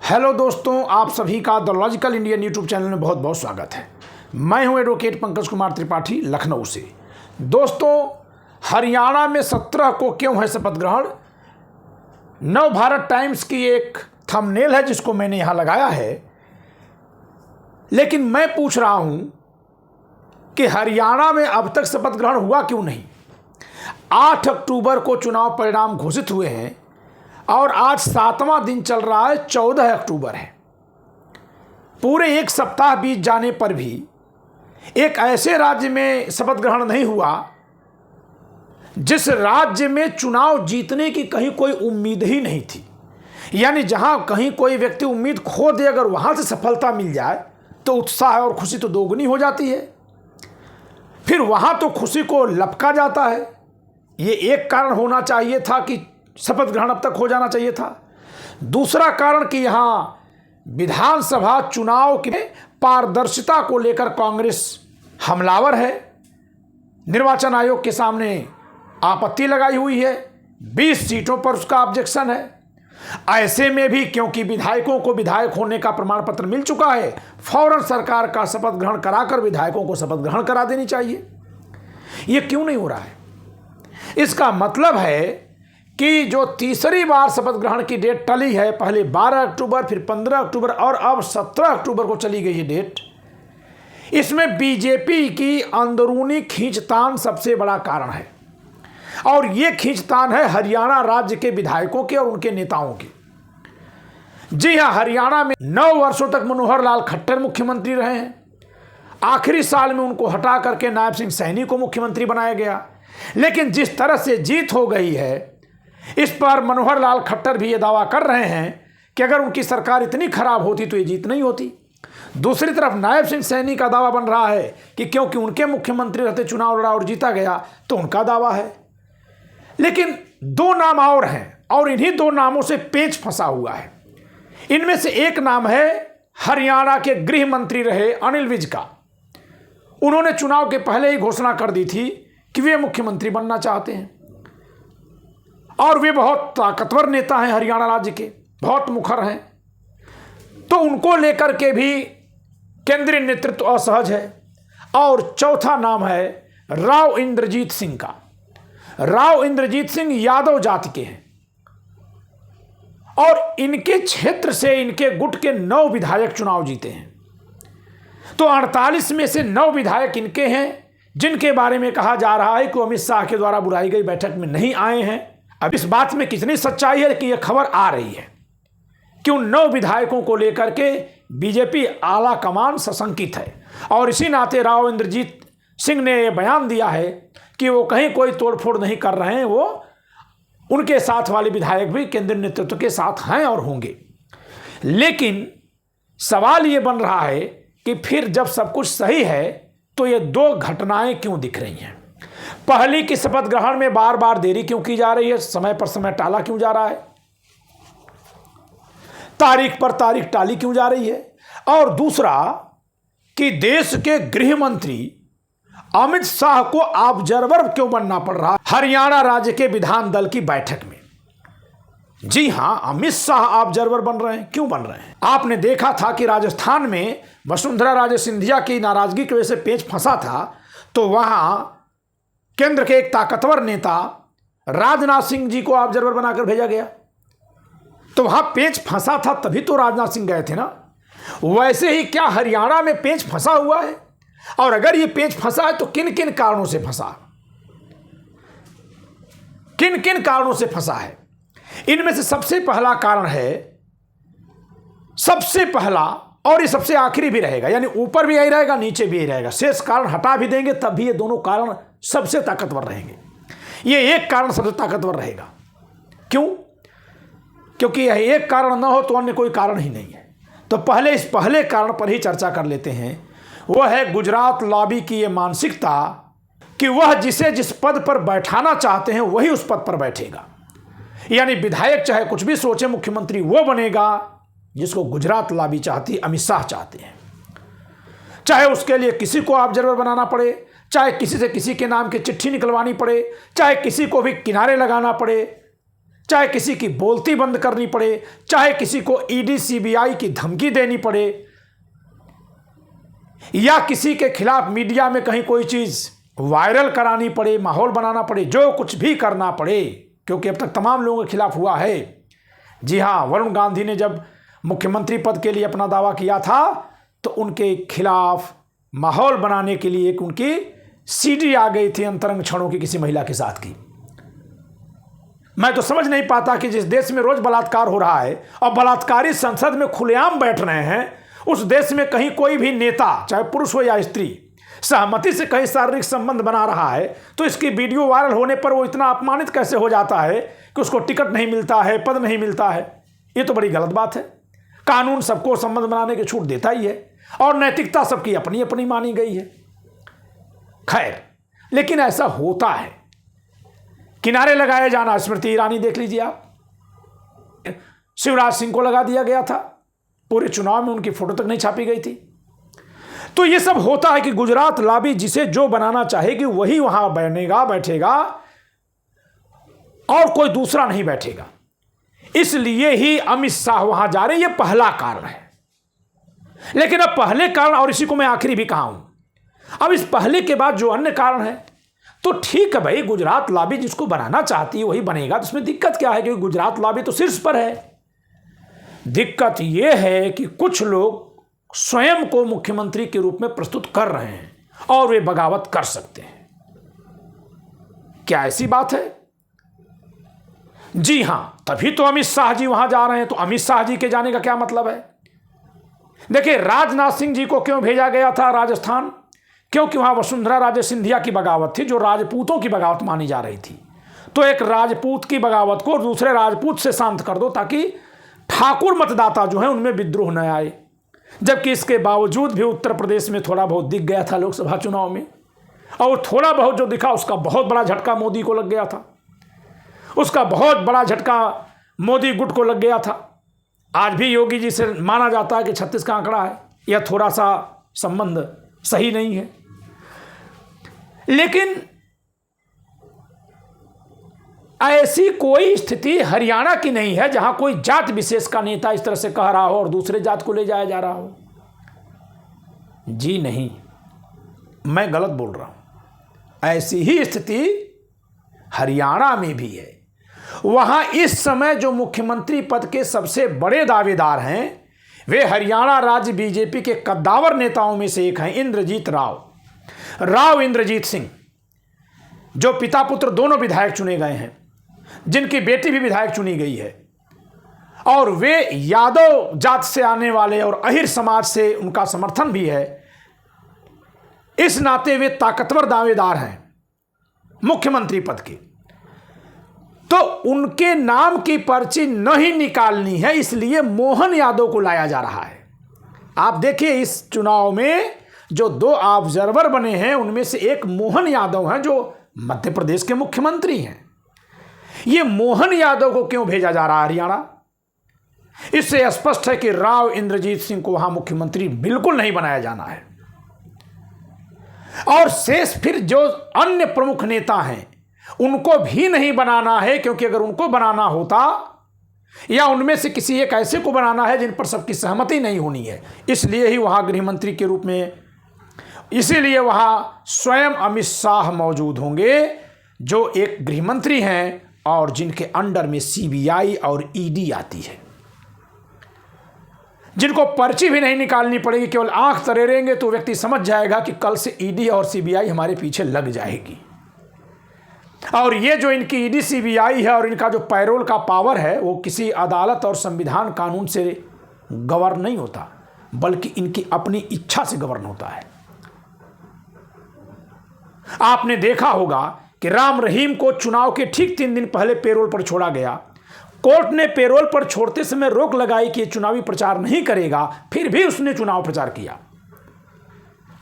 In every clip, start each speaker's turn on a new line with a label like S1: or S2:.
S1: Hello दोस्तों, आप सभी का the logical Indian YouTube channel में बहुत बहुत स्वागत है। मैं हूं एडवोकेट पंकज कुमार त्रिपाठी, लखनऊ से। दोस्तों, हरियाणा में 17 को क्यों है शपथ ग्रहण? नव भारत टाइम्स की एक थंबनेल है जिसको मैंने यहां लगाया है, लेकिन मैं पूछ रहा हूं कि हरियाणा में अब तक शपथ ग्रहण हुआ क्यों नहीं? 8 अक्टूबर को चुनाव परिणाम घोषित हुए हैं और आज 7वां दिन चल रहा है, 14 अक्टूबर है। पूरे एक सप्ताह बीत जाने पर भी एक ऐसे राज्य में शपथ ग्रहण नहीं हुआ जिस राज्य में चुनाव जीतने की कहीं कोई उम्मीद ही नहीं थी। यानी जहां कहीं कोई व्यक्ति उम्मीद खो दे, अगर वहां से सफलता मिल जाए तो उत्साह और खुशी तो दोगुनी हो जाती है, फिर वहां तो खुशी को लपका जाता है। ये एक कारण होना चाहिए था कि शपथ ग्रहण अब तक हो जाना चाहिए था। दूसरा कारण कि यहां विधानसभा चुनाव की पारदर्शिता को लेकर कांग्रेस हमलावर है, निर्वाचन आयोग के सामने आपत्ति लगाई हुई है, 20 सीटों पर उसका ऑब्जेक्शन है। ऐसे में भी क्योंकि विधायकों को विधायक होने का प्रमाण पत्र मिल चुका है, फौरन सरकार का शपथ ग्रहण कराकर विधायकों को शपथ ग्रहण करा देनी चाहिए। यह क्यों नहीं हो रहा है? इसका मतलब है कि जो तीसरी बार शपथ ग्रहण की डेट टली है, पहले 12 अक्टूबर, फिर 15 अक्टूबर और अब 17 अक्टूबर को चली गई है डेट, इसमें बीजेपी की अंदरूनी खींचतान सबसे बड़ा कारण है। और यह खींचतान है हरियाणा राज्य के विधायकों के और उनके नेताओं की। जी हां, हरियाणा में 9 वर्षों तक मनोहर लाल खट्टर मुख्यमंत्री रहे हैं। आखिरी साल में उनको हटा करके नायब सिंह सैनी को मुख्यमंत्री बनाया गया। लेकिन जिस तरह से जीत हो गई है, इस पर मनोहर लाल खट्टर भी ये दावा कर रहे हैं कि अगर उनकी सरकार इतनी खराब होती तो ये जीत नहीं होती। दूसरी तरफ नायब सिंह सैनी का दावा बन रहा है कि क्योंकि उनके मुख्यमंत्री रहते चुनाव लड़ा और जीता गया, तो उनका दावा है। लेकिन 2 नाम और हैं और इन्हीं 2 नामों से पेच फंसा हुआ है। इनमें से एक नाम है हरियाणा के गृह मंत्री रहे अनिल विज का। उन्होंने चुनाव के पहले ही घोषणा कर दी थी कि वे मुख्यमंत्री बनना चाहते हैं और वे बहुत ताकतवर नेता हैं, हरियाणा राज्य के बहुत मुखर हैं। तो उनको लेकर के भी केंद्रीय नेतृत्व असहज है। और चौथा नाम है राव इंद्रजीत सिंह का। राव इंद्रजीत सिंह यादव जाति के हैं और इनके क्षेत्र से, इनके गुट के 9 विधायक चुनाव जीते हैं। तो 48 में से 9 विधायक इनके हैं, जिनके बारे में कहा जा रहा है कि अमित शाह के द्वारा बुलाई गई बैठक में नहीं आए हैं। अब इस बात में कितनी सच्चाई है कि यह खबर आ रही है कि उन 9 विधायकों को लेकर के बीजेपी आला कमान सशंकित है। और इसी नाते राव इंद्रजीत सिंह ने यह बयान दिया है कि वो कहीं कोई तोड़फोड़ नहीं कर रहे हैं, वो उनके साथ वाले विधायक भी केंद्रीय नेतृत्व के साथ हैं और होंगे। लेकिन सवाल ये बन रहा है कि फिर जब सब कुछ सही है तो ये 2 घटनाएं क्यों दिख रही हैं? पहली की शपथ ग्रहण में बार बार देरी क्यों की जा रही है, समय पर समय टाला क्यों जा रहा है, तारीख पर तारीख टाली क्यों जा रही है? और दूसरा कि देश के गृह मंत्री अमित शाह को ऑब्जर्वर क्यों बनना पड़ रहा हरियाणा राज्य के विधान दल की बैठक में? जी हां, अमित शाह ऑब्जर्वर बन रहे हैं। क्यों बन रहे हैं? आपने देखा था कि राजस्थान में वसुंधरा राजे सिंधिया की नाराजगी की वजह से पेच फंसा था, तो वहां केंद्र के एक ताकतवर नेता राजनाथ सिंह जी को ऑब्जर्वर बनाकर भेजा गया। तो वहां पेच फंसा था, तभी तो राजनाथ सिंह गए थे ना। वैसे ही क्या हरियाणा में पेच फंसा हुआ है? और अगर ये पेच फंसा है तो किन किन कारणों से फंसा, किन किन कारणों से फंसा है? इनमें से सबसे पहला कारण है, सबसे पहला, और ये सबसे आखिरी भी रहेगा, यानी ऊपर भी यही रहेगा, नीचे भी यही रहेगा। शेष कारण हटा भी देंगे तब भी ये दोनों कारण सबसे ताकतवर रहेंगे। ये एक कारण सबसे ताकतवर रहेगा। क्यों? क्योंकि यह एक कारण ना हो तो अन्य कोई कारण ही नहीं है। तो पहले इस पहले कारण पर ही चर्चा कर लेते हैं। वह है गुजरात लॉबी की यह मानसिकता कि वह जिसे जिस पद पर बैठाना चाहते हैं वही उस पद पर बैठेगा। यानी विधायक चाहे कुछ भी सोचे, मुख्यमंत्री वो बनेगा जिसको गुजरात लॉबी चाहती, अमित शाह चाहते हैं। चाहे उसके लिए किसी को ऑब्जर्वर बनाना पड़े, चाहे किसी से किसी के नाम की चिट्ठी निकलवानी पड़े, चाहे किसी को भी किनारे लगाना पड़े, चाहे किसी की बोलती बंद करनी पड़े, चाहे किसी को ईडी सीबीआई की धमकी देनी पड़े, या किसी के खिलाफ मीडिया में कहीं कोई चीज वायरल करानी पड़े, माहौल बनाना पड़े, जो कुछ भी करना पड़े, क्योंकि अब तक तमाम लोगों के खिलाफ हुआ है। जी हाँ, वरुण गांधी ने जब मुख्यमंत्री पद के लिए अपना दावा किया था तो उनके खिलाफ माहौल बनाने के लिए एक उनकी सीडी आ गई थी अंतरंग क्षणों की किसी महिला के साथ की। मैं तो समझ नहीं पाता कि जिस देश में रोज बलात्कार हो रहा है और बलात्कारी संसद में खुलेआम बैठ रहे हैं, उस देश में कहीं कोई भी नेता, चाहे पुरुष हो या स्त्री, सहमति से कहीं शारीरिक संबंध बना रहा है तो इसकी वीडियो वायरल होने पर वो इतना अपमानित कैसे हो जाता है कि उसको टिकट नहीं मिलता है, पद नहीं मिलता है। ये तो बड़ी गलत बात है। कानून सबको संबंध बनाने की छूट देता ही है और नैतिकता सबकी अपनी अपनी मानी गई है। खैर, लेकिन ऐसा होता है। किनारे लगाया जाना, स्मृति ईरानी देख लीजिए आप, शिवराज सिंह को लगा दिया गया था, पूरे चुनाव में उनकी फोटो तक नहीं छापी गई थी। तो ये सब होता है कि गुजरात लॉबी जिसे जो बनाना चाहेगी वही वहां बैठेगा और कोई दूसरा नहीं बैठेगा। इसलिए ही अमित शाह वहां जा रहे हैं, ये पहला कारण है। लेकिन अब पहले कारण, और इसी को मैं आखिरी भी कहा हूं, अब इस पहले के बाद जो अन्य कारण है, तो ठीक है भाई, गुजरात लॉबी जिसको बनाना चाहती है वही बनेगा, तो उसमें दिक्कत क्या है? क्योंकि गुजरात लॉबी तो शीर्ष पर है। दिक्कत यह है कि कुछ लोग स्वयं को मुख्यमंत्री के रूप में प्रस्तुत कर रहे हैं और वे बगावत कर सकते हैं। क्या ऐसी बात है? जी हां, तभी तो अमित शाह जी वहां जा रहे हैं। तो अमित शाह जी के जाने का क्या मतलब है? देखिए, राजनाथ सिंह जी को क्यों भेजा गया था राजस्थान? क्योंकि वहां वसुंधरा राजे सिंधिया की बगावत थी, जो राजपूतों की बगावत मानी जा रही थी। तो एक राजपूत की बगावत को दूसरे राजपूत से शांत कर दो, ताकि ठाकुर मतदाता जो है उनमें विद्रोह न आए। जबकि इसके बावजूद भी उत्तर प्रदेश में थोड़ा बहुत दिख गया था लोकसभा चुनाव में, और थोड़ा बहुत जो दिखा उसका बहुत बड़ा झटका मोदी को लग गया था। उसका बहुत बड़ा झटका मोदी गुट को लग गया था। आज भी योगी जी से माना जाता है कि 36 का आंकड़ा है, यह थोड़ा सा संबंध सही नहीं है। लेकिन ऐसी कोई स्थिति हरियाणा की नहीं है जहां कोई जात विशेष का नेता इस तरह से कह रहा हो और दूसरे जात को ले जाया जा रहा हो। जी नहीं, मैं गलत बोल रहा हूं। ऐसी ही स्थिति हरियाणा में भी है। वहां इस समय जो मुख्यमंत्री पद के सबसे बड़े दावेदार हैं वे हरियाणा राज्य बीजेपी के कद्दावर नेताओं में से एक हैं इंद्रजीत राव इंद्रजीत सिंह, जो पिता पुत्र दोनों विधायक चुने गए हैं, जिनकी बेटी भी विधायक चुनी गई है, और वे यादव जात से आने वाले और अहिर समाज से उनका समर्थन भी है। इस नाते वे ताकतवर दावेदार हैं मुख्यमंत्री पद के। तो उनके नाम की पर्ची नहीं निकालनी है, इसलिए मोहन यादव को लाया जा रहा है। आप देखिए, इस चुनाव में जो 2 ऑब्जर्वर बने हैं उनमें से एक मोहन यादव हैं, जो मध्य प्रदेश के मुख्यमंत्री हैं। ये मोहन यादव को क्यों भेजा जा रहा है हरियाणा? इससे स्पष्ट है कि राव इंद्रजीत सिंह को वहां मुख्यमंत्री बिल्कुल नहीं बनाया जाना है। और शेष फिर जो अन्य प्रमुख नेता हैं उनको भी नहीं बनाना है, क्योंकि अगर उनको बनाना होता या उनमें से किसी एक ऐसे को बनाना है जिन पर सबकी सहमति नहीं होनी है, इसलिए ही वहां गृहमंत्री के रूप में, इसीलिए वहां स्वयं अमित शाह मौजूद होंगे, जो एक गृहमंत्री हैं और जिनके अंडर में सीबीआई और ईडी आती है, जिनको पर्ची भी नहीं निकालनी पड़ेगी। केवल आंख तरेरेंगे तो व्यक्ति समझ जाएगा कि कल से ईडी और सीबीआई हमारे पीछे लग जाएगी। और ये जो इनकी ईडी सीबीआई है और इनका जो पैरोल का पावर है, वो किसी अदालत और संविधान कानून से गवर्न नहीं होता, बल्कि इनकी अपनी इच्छा से गवर्न होता है। आपने देखा होगा कि राम रहीम को चुनाव के ठीक 3 दिन पहले पेरोल पर छोड़ा गया। कोर्ट ने पेरोल पर छोड़ते समय रोक लगाई कि चुनावी प्रचार नहीं करेगा, फिर भी उसने चुनाव प्रचार किया।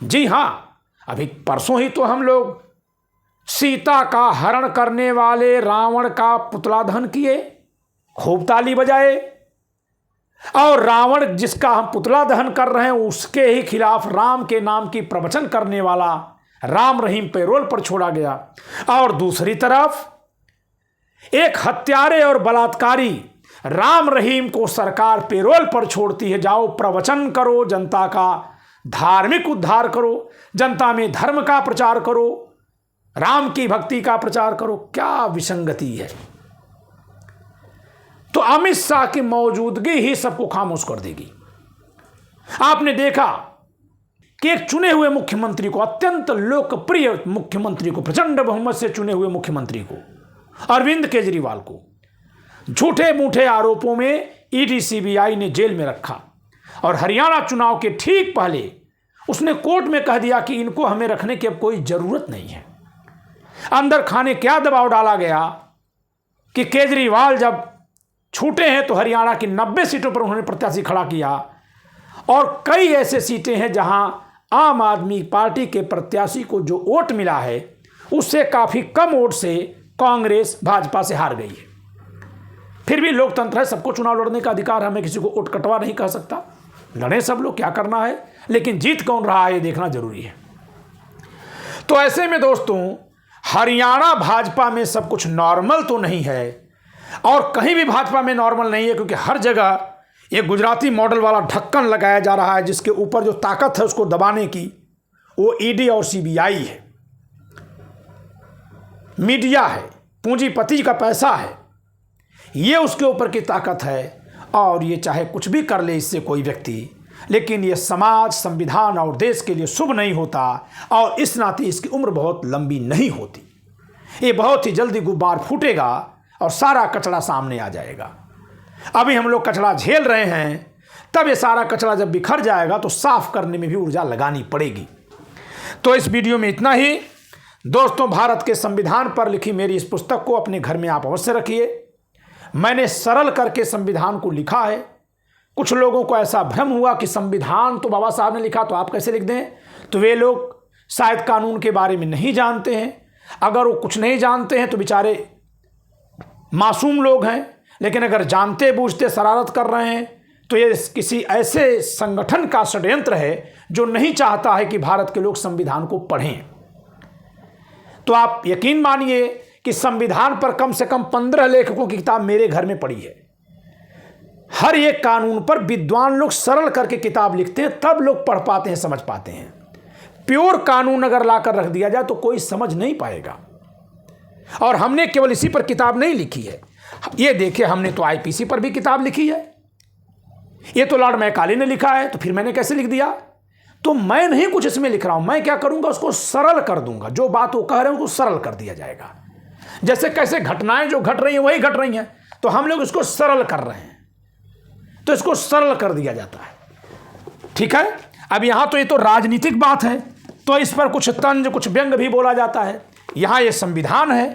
S1: जी हां, अभी परसों ही तो हम लोग सीता का हरण करने वाले रावण का पुतला दहन किए, खूब ताली बजाए, और रावण जिसका हम पुतला दहन कर रहे हैं उसके ही खिलाफ राम के नाम की प्रवचन करने वाला राम रहीम पेरोल पर छोड़ा गया। और दूसरी तरफ एक हत्यारे और बलात्कारी राम रहीम को सरकार पेरोल पर छोड़ती है, जाओ प्रवचन करो, जनता का धार्मिक उद्धार करो, जनता में धर्म का प्रचार करो, राम की भक्ति का प्रचार करो। क्या विसंगति है। तो अमित शाह की मौजूदगी ही सबको खामोश कर देगी। आपने देखा कि एक चुने हुए मुख्यमंत्री को, अत्यंत लोकप्रिय मुख्यमंत्री को, प्रचंड बहुमत से चुने हुए मुख्यमंत्री को, अरविंद केजरीवाल को झूठे मूठे आरोपों में ईडी सीबीआई ने जेल में रखा और हरियाणा चुनाव के ठीक पहले उसने कोर्ट में कह दिया कि इनको हमें रखने की अब कोई जरूरत नहीं है। अंदर खाने क्या दबाव डाला गया कि केजरीवाल जब छूटे हैं तो हरियाणा की 90 सीटों पर उन्होंने प्रत्याशी खड़ा किया और कई ऐसे सीटें हैं जहां आम आदमी पार्टी के प्रत्याशी को जो वोट मिला है उससे काफी कम वोट से कांग्रेस भाजपा से हार गई है। फिर भी लोकतंत्र है, सबको चुनाव लड़ने का अधिकार है, हमें किसी को वोट कटवा नहीं कह सकता। लड़े सब लोग, क्या करना है, लेकिन जीत कौन रहा है ये देखना जरूरी है। तो ऐसे में दोस्तों हरियाणा भाजपा में सब कुछ नॉर्मल तो नहीं है और कहीं भी भाजपा में नॉर्मल नहीं है, क्योंकि हर जगह ये गुजराती मॉडल वाला ढक्कन लगाया जा रहा है जिसके ऊपर जो ताकत है उसको दबाने की वो ईडी और सीबीआई है, मीडिया है, पूंजीपति का पैसा है, ये उसके ऊपर की ताकत है। और ये चाहे कुछ भी कर ले इससे कोई व्यक्ति, लेकिन ये समाज, संविधान और देश के लिए शुभ नहीं होता और इस नाते इसकी उम्र बहुत लंबी नहीं होती। ये बहुत ही जल्दी गुब्बार फूटेगा और सारा कचरा सामने आ जाएगा। अभी हम लोग कचरा झेल रहे हैं, तब ये सारा कचरा जब बिखर जाएगा तो साफ करने में भी ऊर्जा लगानी पड़ेगी। तो इस वीडियो में इतना ही। दोस्तों, भारत के संविधान पर लिखी मेरी इस पुस्तक को अपने घर में आप अवश्य रखिए। मैंने सरल करके संविधान को लिखा है। कुछ लोगों को ऐसा भ्रम हुआ कि संविधान तो बाबा साहब ने लिखा तो आप कैसे लिख दें, तो वे लोग शायद कानून के बारे में नहीं जानते हैं। अगर वो कुछ नहीं जानते हैं तो बेचारे मासूम लोग हैं, लेकिन अगर जानते बूझते शरारत कर रहे हैं तो ये किसी ऐसे संगठन का षड्यंत्र है जो नहीं चाहता है कि भारत के लोग संविधान को पढ़ें। तो आप यकीन मानिए कि संविधान पर कम से कम 15 लेखकों की किताब मेरे घर में पड़ी है। हर एक कानून पर विद्वान लोग सरल करके किताब लिखते हैं, तब लोग पढ़ पाते हैं, समझ पाते हैं। प्योर कानून अगर लाकर रख दिया जाए तो कोई समझ नहीं पाएगा। और हमने केवल इसी पर किताब नहीं लिखी है, ये देखिए हमने तो आईपीसी पर भी किताब लिखी है। ये तो लॉर्ड मैकाले ने लिखा है, तो फिर मैंने कैसे लिख दिया? तो मैं नहीं कुछ इसमें लिख रहा हूं, मैं क्या करूंगा, उसको सरल कर दूंगा। जो बात वो कह रहे हैं उसको सरल कर दिया जाएगा। जैसे कैसे घटनाएं जो घट रही हैं वही घट रही हैं, तो हम लोग इसको सरल कर रहे हैं, तो इसको सरल कर दिया जाता है। ठीक है। अब यहां तो ये तो राजनीतिक बात है, तो इस पर कुछ तंज, कुछ व्यंग भी बोला जाता है। यहां ये संविधान है,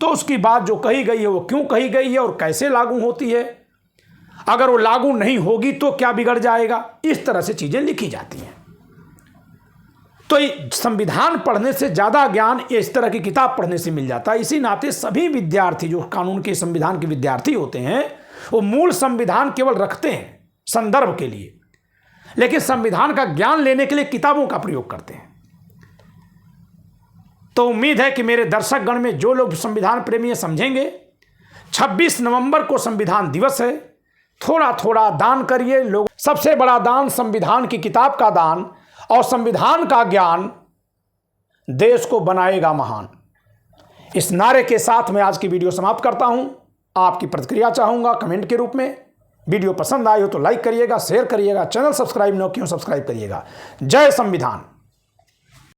S1: तो उसकी बात जो कही गई है वो क्यों कही गई है और कैसे लागू होती है, अगर वो लागू नहीं होगी तो क्या बिगड़ जाएगा, इस तरह से चीजें लिखी जाती हैं। तो संविधान पढ़ने से ज़्यादा ज्ञान इस तरह की किताब पढ़ने से मिल जाता है। इसी नाते सभी विद्यार्थी जो कानून के, संविधान के विद्यार्थी होते हैं, वो मूल संविधान केवल रखते हैं संदर्भ के लिए, लेकिन संविधान का ज्ञान लेने के लिए किताबों का प्रयोग करते हैं। तो उम्मीद है कि मेरे दर्शक गण में जो लोग संविधान प्रेमी हैं समझेंगे। 26 नवंबर को संविधान दिवस है, थोड़ा थोड़ा दान करिए। लोग सबसे बड़ा दान संविधान की किताब का दान और संविधान का ज्ञान देश को बनाएगा महान। इस नारे के साथ मैं आज की वीडियो समाप्त करता हूं। आपकी प्रतिक्रिया चाहूंगा कमेंट के रूप में। वीडियो पसंद आई हो तो लाइक करिएगा, शेयर करिएगा, चैनल सब्सक्राइब न किया सब्सक्राइब करिएगा। जय संविधान।